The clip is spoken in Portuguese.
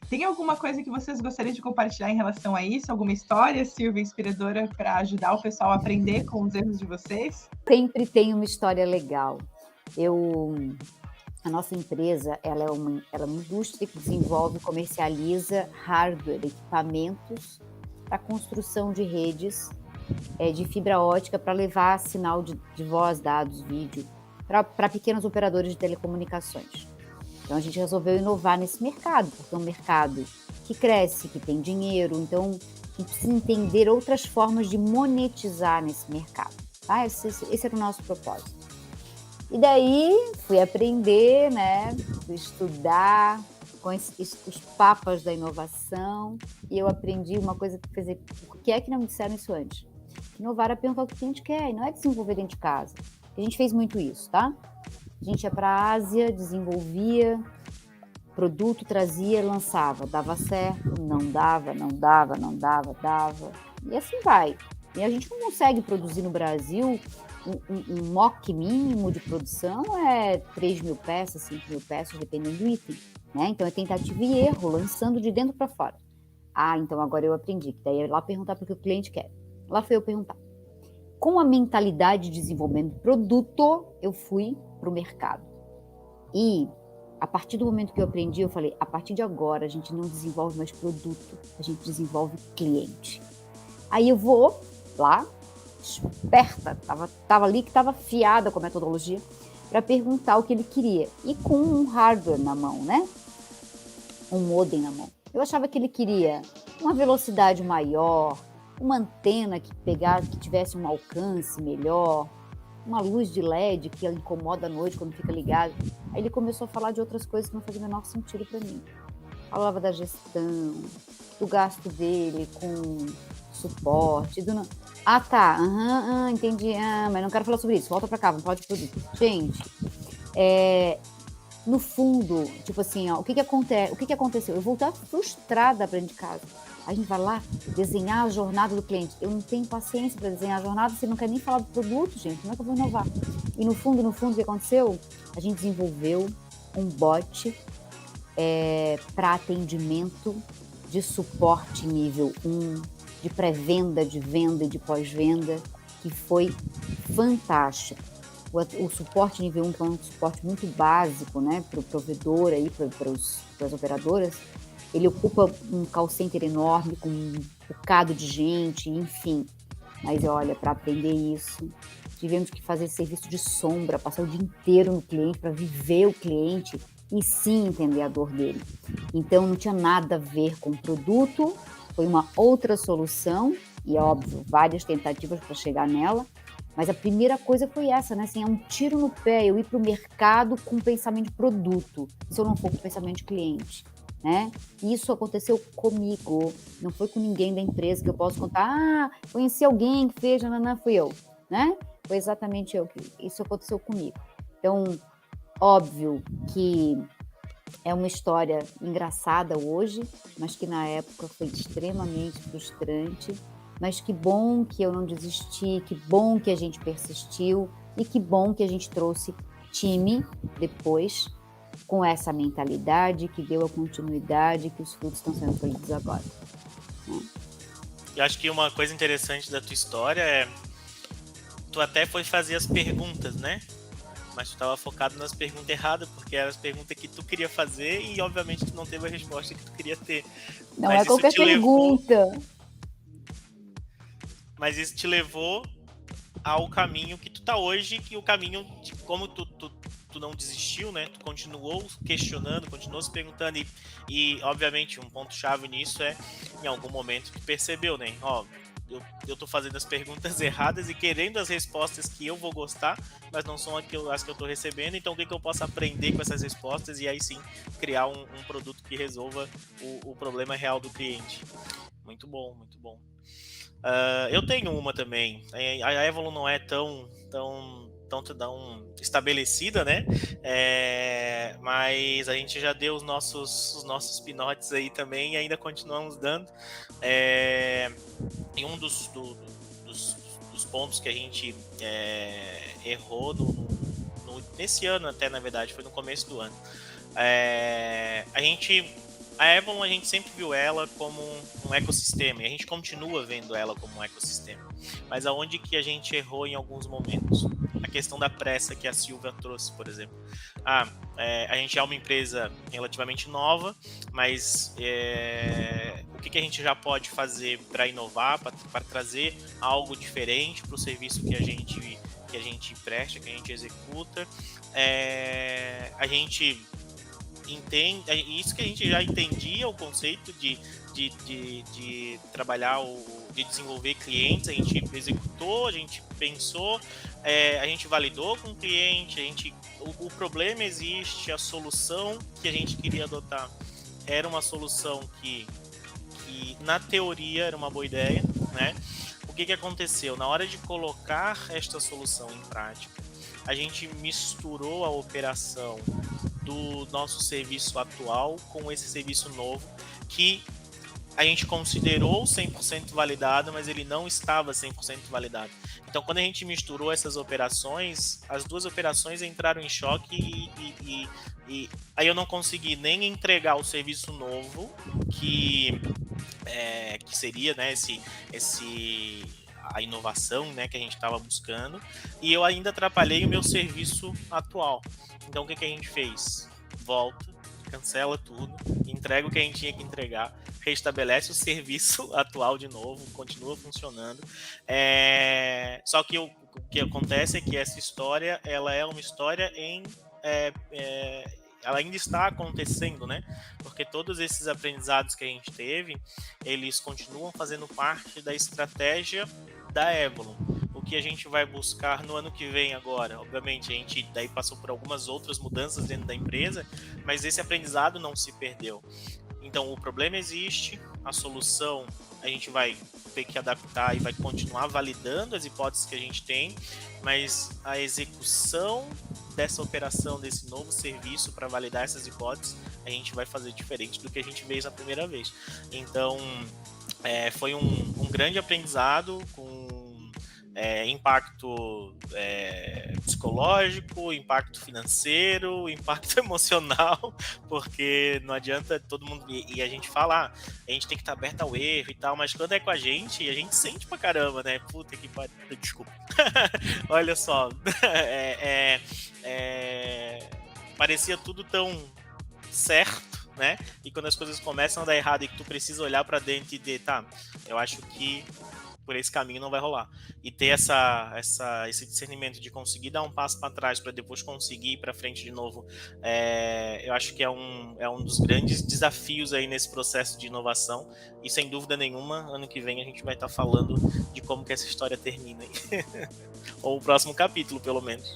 Tem alguma coisa que vocês gostariam de compartilhar em relação a isso? Alguma história, Silvia, inspiradora para ajudar o pessoal a aprender com os erros de vocês? Sempre tem uma história legal. Eu A nossa empresa, ela é uma indústria que desenvolve e comercializa hardware, equipamentos para construção de redes, de fibra ótica para levar sinal de voz, dados, vídeo para pequenos operadores de telecomunicações. Então a gente resolveu inovar nesse mercado, porque é um mercado que cresce, que tem dinheiro, então a gente precisa entender outras formas de monetizar nesse mercado, tá? Esse era o nosso propósito. E daí fui aprender, né, fui estudar com os papas da inovação, e eu aprendi uma coisa que quer dizer, por que é que não me disseram isso antes? Inovar é perguntar o que o cliente quer, e não é desenvolver dentro de casa. A gente fez muito isso, tá? A gente ia para a Ásia, desenvolvia produto, trazia, lançava, dava certo, não dava, não dava, não dava, dava, e assim vai. E a gente não consegue produzir no Brasil um mock mínimo de produção é 3.000 peças, 5.000 peças, dependendo do item, né? Então é tentativa e erro, lançando de dentro para fora. Ah, então agora eu aprendi, que daí é lá perguntar para o que o cliente quer. Lá foi eu perguntar. Com a mentalidade de desenvolvimento de produto, eu fui para o mercado. E a partir do momento que eu aprendi, eu falei, a partir de agora a gente não desenvolve mais produto, a gente desenvolve cliente. Aí eu vou lá, esperta, tava ali que estava afiada com a metodologia, para perguntar o que ele queria. E com um hardware na mão, né? Um modem na mão. Eu achava que ele queria uma velocidade maior, uma antena que tivesse um alcance melhor, uma luz de LED que incomoda à noite quando fica ligado. Aí ele começou a falar de outras coisas que não faziam o menor sentido para mim. Falava da gestão, do gasto dele com suporte, Ah, tá, entendi, mas não quero falar sobre isso, volta para cá, vamos falar de produto. Gente, no fundo, tipo assim, ó, o que aconteceu? Eu voltei frustrada para dentro de casa. A gente vai lá desenhar a jornada do cliente. Eu não tenho paciência para desenhar a jornada, você não quer nem falar do produto, gente. Como é que eu vou inovar? E no fundo, o que aconteceu? A gente desenvolveu um bot para atendimento de suporte nível 1, de pré-venda, de venda e de pós-venda, que foi fantástico. O suporte nível 1, que é um suporte muito básico, né, para o provedor, para as operadoras, ele ocupa um call center enorme, com um bocado de gente, enfim. Mas olha, para aprender isso, tivemos que fazer serviço de sombra, passar o dia inteiro no cliente para viver o cliente e sim entender a dor dele. Então não tinha nada a ver com o produto, foi uma outra solução, e óbvio, várias tentativas para chegar nela, mas a primeira coisa foi essa, né? Assim, é um tiro no pé eu ir para o mercado com pensamento de produto, se eu não for com pensamento de cliente, né? Isso aconteceu comigo, não foi com ninguém da empresa que eu posso contar, conheci alguém que fez, fui eu, né? Foi exatamente isso aconteceu comigo. Então, óbvio que é uma história engraçada hoje, mas que na época foi extremamente frustrante. Mas que bom que eu não desisti, que bom que a gente persistiu e que bom que a gente trouxe time depois com essa mentalidade que deu a continuidade, que os frutos estão sendo colhidos agora. Eu acho que uma coisa interessante da tua história é tu até foi fazer as perguntas, né? Mas tu estava focado nas perguntas erradas, porque eram as perguntas que tu queria fazer e obviamente tu não teve a resposta que tu queria ter. Não Mas é qualquer pergunta. Mas isso te levou ao caminho que tu tá hoje, que o caminho de como tu não desistiu, né? Tu continuou questionando, continuou se perguntando e obviamente um ponto chave nisso é em algum momento tu percebeu, né? Ó, eu tô fazendo as perguntas erradas e querendo as respostas que eu vou gostar, mas não são as que eu tô recebendo, então o que eu posso aprender com essas respostas e aí sim criar um produto que resolva o problema real do cliente. Muito bom, muito bom. Eu tenho uma também. A Evolon não é tão estabelecida, né? Mas a gente já deu os nossos pinotes aí também e ainda continuamos dando. E um dos pontos que a gente errou nesse ano até, na verdade, foi no começo do ano. A gente A Avalon, a gente sempre viu ela como um ecossistema, e a gente continua vendo ela como um ecossistema. Mas aonde que a gente errou em alguns momentos? A questão da pressa que a Silvia trouxe, por exemplo. A gente é uma empresa relativamente nova, mas o que a gente já pode fazer para inovar, para trazer algo diferente para o serviço que a gente presta, que a gente executa? A gente entende, isso que a gente já entendia o conceito de trabalhar, de desenvolver clientes, a gente executou, a gente pensou, a gente validou com o cliente, o problema existe, a solução que a gente queria adotar era uma solução que na teoria era uma boa ideia, né? O que aconteceu? Na hora de colocar esta solução em prática, a gente misturou a operação do nosso serviço atual com esse serviço novo, que a gente considerou 100% validado, mas ele não estava 100% validado. Então, quando a gente misturou essas operações, as duas operações entraram em choque e aí eu não consegui nem entregar o serviço novo, que seria, né, a inovação, né, que a gente estava buscando, e eu ainda atrapalhei o meu serviço atual. Então o que a gente fez? Volta, cancela tudo, entrega o que a gente tinha que entregar, restabelece o serviço atual de novo, continua funcionando. Só que o que acontece é que essa história, ela é uma história ela ainda está acontecendo, né? Porque todos esses aprendizados que a gente teve, eles continuam fazendo parte da estratégia da Avalon. O que a gente vai buscar no ano que vem agora? Obviamente, a gente daí passou por algumas outras mudanças dentro da empresa, mas esse aprendizado não se perdeu. Então, o problema existe, a solução a gente vai ter que adaptar e vai continuar validando as hipóteses que a gente tem, mas a execução dessa operação, desse novo serviço para validar essas hipóteses, a gente vai fazer diferente do que a gente fez na primeira vez. Então, foi um grande aprendizado com impacto psicológico, impacto financeiro, impacto emocional, porque não adianta todo mundo, e a gente fala, a gente tem que estar aberto ao erro e tal, mas quando é com a gente sente pra caramba, né? Puta que pariu, desculpa. Olha só, parecia tudo tão certo, né? E quando as coisas começam a dar errado e que tu precisa olhar pra dentro e dizer, tá, eu acho que por esse caminho não vai rolar. E ter esse discernimento de conseguir dar um passo para trás para depois conseguir ir para frente de novo, eu acho que é um dos grandes desafios aí nesse processo de inovação. E sem dúvida nenhuma, ano que vem a gente vai estar falando de como que essa história termina. Ou o próximo capítulo, pelo menos.